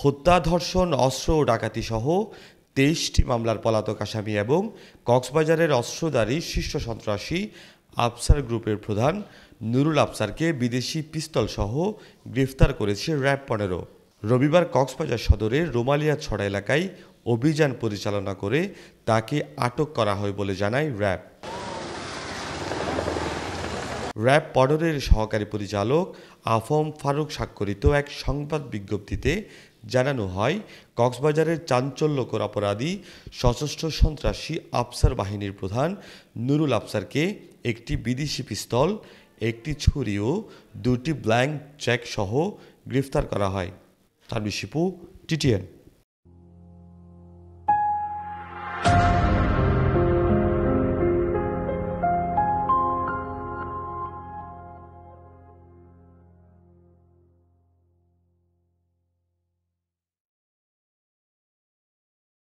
হত্যা, ধর্ষণ, অস্ত্র ও ডাকাতিসহ ২৩টি মামলার পলাতক আসামি এবং কক্সবাজারের অস্ত্রধারী শীর্ষ সন্ত্রাসী আফসার গ্রুপের প্রধান নুরুল আফসারকে বিদেশি পিস্তলসহ গ্রেফতার করেছে র্যাব-১৫। রবিবার কক্সবাজার সদরের রোমালিয়াছড়া এলাকায় অভিযান পরিচালনা করে তাকে আটক করা হয় বলে জানায় র্যাব। র্যাব-১৫ এর সহকারী পরিচালক আফম ফারুক স্বাক্ষরিত এক সংবাদ বিজ্ঞপ্তিতে জানানো হয়, কক্সবাজারের চাঞ্চল্যকর অপরাধী সশস্ত্র সন্ত্রাসী আফসার বাহিনীর প্রধান নুরুল আফসারকে একটি বিদেশি পিস্তল, একটি ছুরি ও ২টি ব্ল্যাঙ্ক চেক সহ গ্রেফতার করা হয়। তানভীর শিপু, TTN।